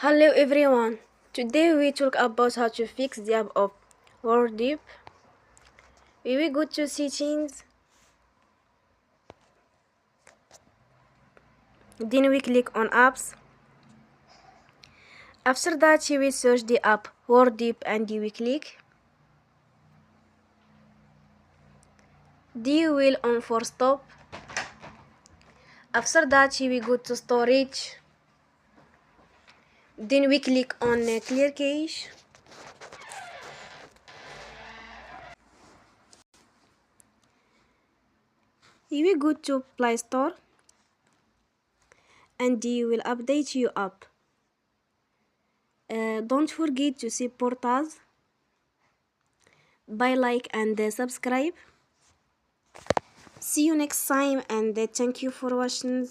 Hello everyone. Today we talk about how to fix the app of WordUp. We will go to settings. Then we click on apps. After that we will search the app WordUp and we click. We will on for stop. After that we go to storage. Then we click on clear cache. You will go to Play Store and you will update your app. Don't forget to support us by like and subscribe. See you next time and thank you for watching.